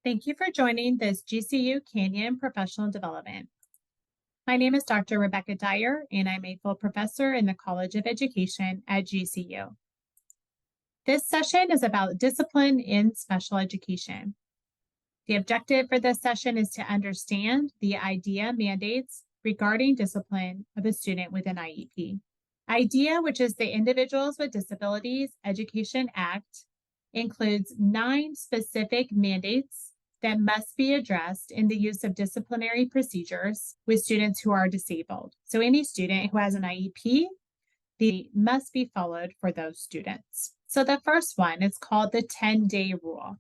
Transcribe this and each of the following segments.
Thank you for joining this GCU Canyon Professional Development. My name is Dr. Rebecca Dyer, and I'm a full professor in the College of Education at GCU. This session is about discipline in special education. The objective for this session is to understand the IDEA mandates regarding discipline of a student with an IEP. IDEA, which is the Individuals with Disabilities Education Act, includes 9 specific mandates that must be addressed in the use of disciplinary procedures with students who are disabled. So any student who has an IEP, they must be followed for those students. So the first one is called the 10-day rule.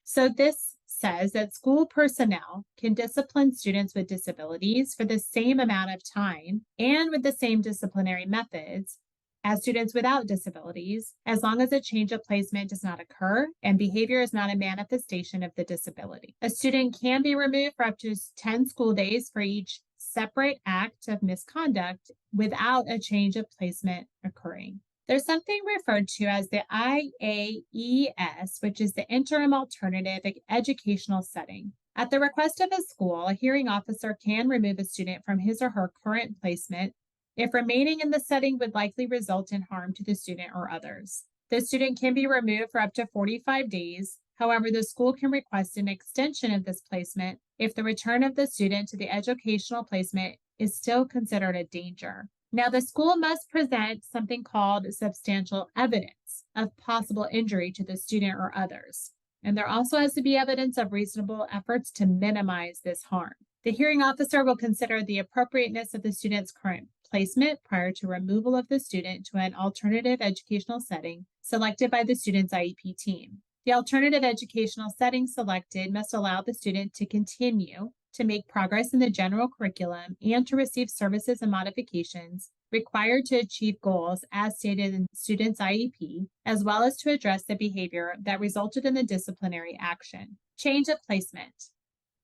So this says that school personnel can discipline students with disabilities for the same amount of time and with the same disciplinary methods as students without disabilities, as long as a change of placement does not occur and behavior is not a manifestation of the disability. A student can be removed for up to 10 school days for each separate act of misconduct without a change of placement occurring. There's something referred to as the IAES, which is the Interim Alternative Educational Setting. At the request of a school, a hearing officer can remove a student from his or her current placement if remaining in the setting would likely result in harm to the student or others. The student can be removed for up to 45 days. However, the school can request an extension of this placement if the return of the student to the educational placement is still considered a danger. Now, the school must present something called substantial evidence of possible injury to the student or others. And there also has to be evidence of reasonable efforts to minimize this harm. The hearing officer will consider the appropriateness of the student's current placement prior to removal of the student to an alternative educational setting selected by the student's IEP team. The alternative educational setting selected must allow the student to continue to make progress in the general curriculum and to receive services and modifications required to achieve goals as stated in the student's IEP, as well as to address the behavior that resulted in the disciplinary action. Change of placement.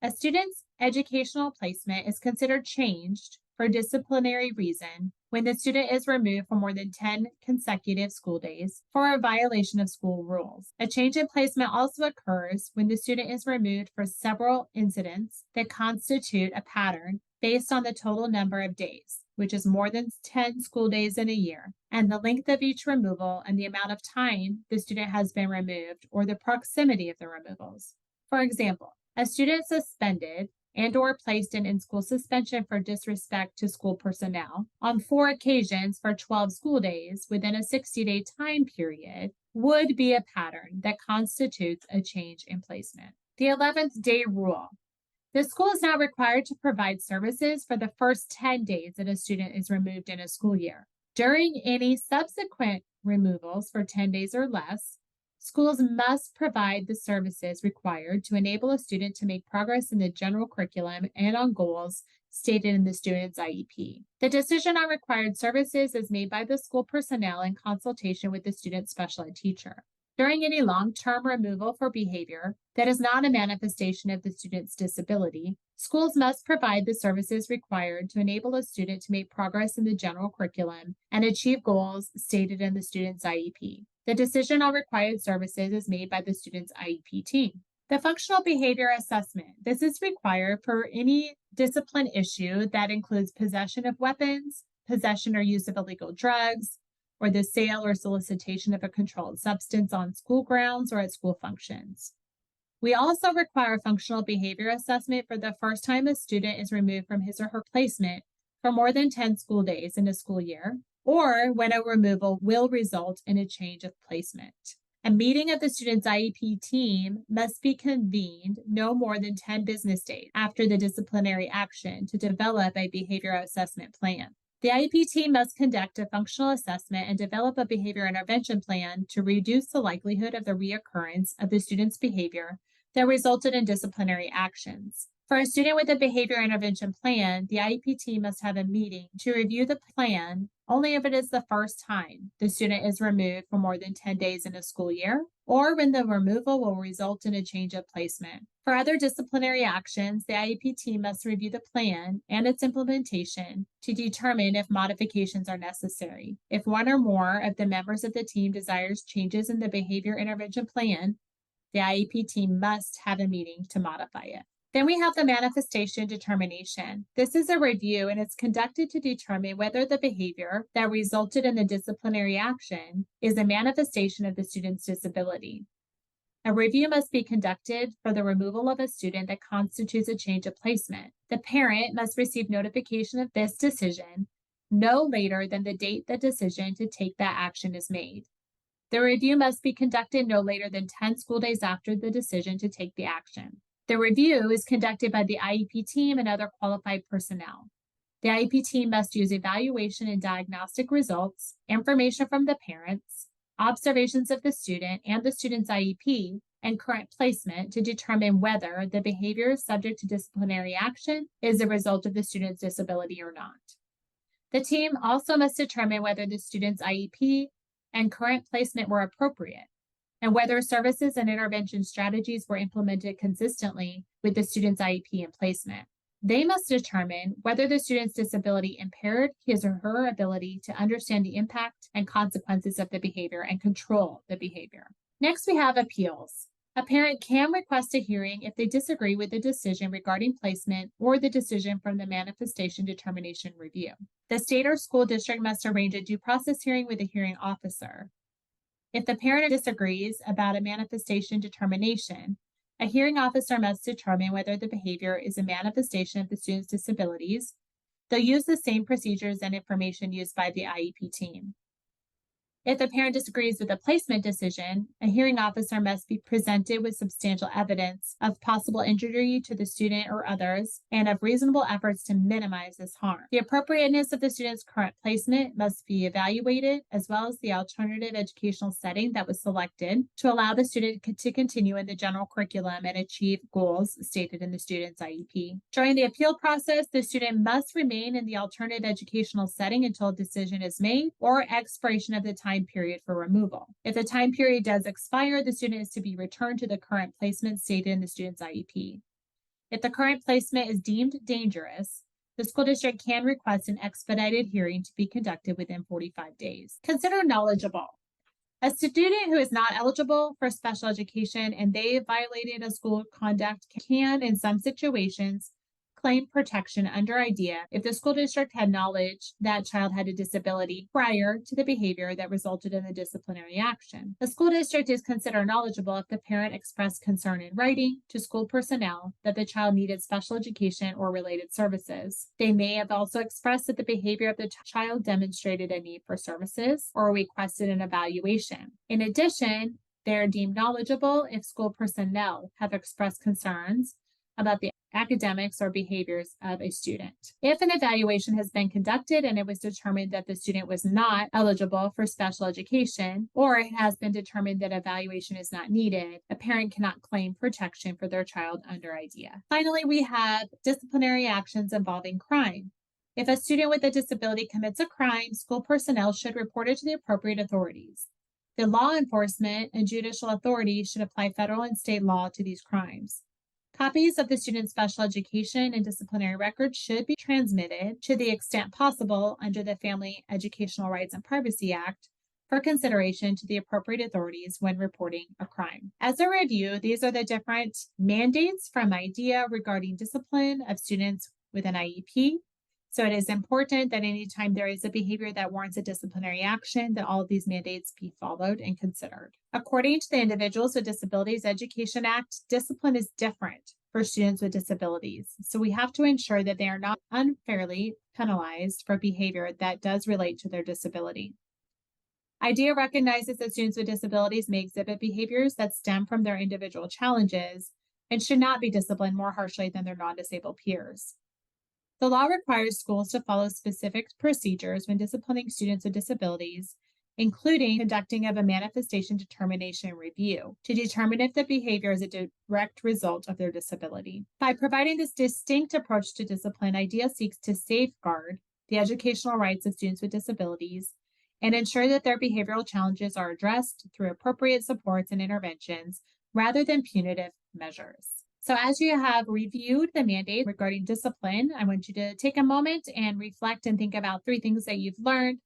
A student's educational placement is considered changed for disciplinary reason when the student is removed for more than 10 consecutive school days for a violation of school rules. A change in placement also occurs when the student is removed for several incidents that constitute a pattern based on the total number of days, which is more than 10 school days in a year, and the length of each removal and the amount of time the student has been removed or the proximity of the removals. For example, a student suspended and/or placed in in-school suspension for disrespect to school personnel on 4 occasions for 12 school days within a 60-day time period would be a pattern that constitutes a change in placement. The 11th day rule. The school is now required to provide services for the first 10 days that a student is removed in a school year. During any subsequent removals for 10 days or less, schools must provide the services required to enable a student to make progress in the general curriculum and on goals stated in the student's IEP. The decision on required services is made by the school personnel in consultation with the student's special ed teacher. During any long-term removal for behavior that is not a manifestation of the student's disability, schools must provide the services required to enable a student to make progress in the general curriculum and achieve goals stated in the student's IEP. The decision on required services is made by the student's IEP team. The functional behavior assessment. This is required for any discipline issue that includes possession of weapons, possession or use of illegal drugs, or the sale or solicitation of a controlled substance on school grounds or at school functions. We also require functional behavior assessment for the first time a student is removed from his or her placement for more than 10 school days in a school year, or when a removal will result in a change of placement. A meeting of the student's IEP team must be convened no more than 10 business days after the disciplinary action to develop a behavior assessment plan. The IEP team must conduct a functional assessment and develop a behavior intervention plan to reduce the likelihood of the reoccurrence of the student's behavior that resulted in disciplinary actions. For a student with a behavior intervention plan, the IEP team must have a meeting to review the plan only if it is the first time the student is removed for more than 10 days in a school year, or when the removal will result in a change of placement. For other disciplinary actions, the IEP team must review the plan and its implementation to determine if modifications are necessary. If one or more of the members of the team desires changes in the behavior intervention plan, The IEP team must have a meeting to modify it. Then we have the manifestation determination. This is a review and it's conducted to determine whether the behavior that resulted in the disciplinary action is a manifestation of the student's disability. A review must be conducted for the removal of a student that constitutes a change of placement. The parent must receive notification of this decision no later than the date the decision to take that action is made. The review must be conducted no later than 10 school days after the decision to take the action. The review is conducted by the IEP team and other qualified personnel. The IEP team must use evaluation and diagnostic results, information from the parents, observations of the student and the student's IEP, and current placement to determine whether the behavior subject to disciplinary action is a result of the student's disability or not. The team also must determine whether the student's IEP and current placement were appropriate, and whether services and intervention strategies were implemented consistently with the student's IEP and placement. They must determine whether the student's disability impaired his or her ability to understand the impact and consequences of the behavior and control the behavior. Next, we have appeals. A parent can request a hearing if they disagree with the decision regarding placement or the decision from the manifestation determination review. The state or school district must arrange a due process hearing with a hearing officer. If the parent disagrees about a manifestation determination, a hearing officer must determine whether the behavior is a manifestation of the student's disabilities. They'll use the same procedures and information used by the IEP team. If the parent disagrees with the placement decision, a hearing officer must be presented with substantial evidence of possible injury to the student or others and of reasonable efforts to minimize this harm. The appropriateness of the student's current placement must be evaluated, as well as the alternative educational setting that was selected to allow the student to continue in the general curriculum and achieve goals stated in the student's IEP. During the appeal process, the student must remain in the alternative educational setting until a decision is made or expiration of the time period for removal. If the time period does expire, the student is to be returned to the current placement stated in the student's IEP. If the current placement is deemed dangerous, the school district can request an expedited hearing to be conducted within 45 days. Consider knowledgeable. A student who is not eligible for special education and they violated a school conduct can, in some situations, claim protection under IDEA if the school district had knowledge that child had a disability prior to the behavior that resulted in the disciplinary action. The school district is considered knowledgeable if the parent expressed concern in writing to school personnel that the child needed special education or related services. They may have also expressed that the behavior of the child demonstrated a need for services or requested an evaluation. In addition, they are deemed knowledgeable if school personnel have expressed concerns about the academics or behaviors of a student. If an evaluation has been conducted and it was determined that the student was not eligible for special education, or it has been determined that evaluation is not needed, a parent cannot claim protection for their child under IDEA. Finally, we have disciplinary actions involving crime. If a student with a disability commits a crime, school personnel should report it to the appropriate authorities. The law enforcement and judicial authorities should apply federal and state law to these crimes. Copies of the student's special education and disciplinary records should be transmitted to the extent possible under the Family Educational Rights and Privacy Act for consideration to the appropriate authorities when reporting a crime. As a review, these are the different mandates from IDEA regarding discipline of students with an IEP. So it is important that anytime there is a behavior that warrants a disciplinary action, that all of these mandates be followed and considered. According to the Individuals with Disabilities Education Act, discipline is different for students with disabilities. So we have to ensure that they are not unfairly penalized for behavior that does relate to their disability. IDEA recognizes that students with disabilities may exhibit behaviors that stem from their individual challenges and should not be disciplined more harshly than their non-disabled peers. The law requires schools to follow specific procedures when disciplining students with disabilities, including conducting of a manifestation determination review to determine if the behavior is a direct result of their disability. By providing this distinct approach to discipline, IDEA seeks to safeguard the educational rights of students with disabilities and ensure that their behavioral challenges are addressed through appropriate supports and interventions rather than punitive measures. So as you have reviewed the mandate regarding discipline, I want you to take a moment and reflect and think about 3 things that you've learned,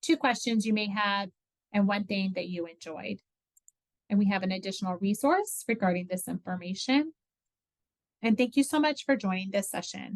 2 questions you may have, and 1 thing that you enjoyed. And we have an additional resource regarding this information. And thank you so much for joining this session.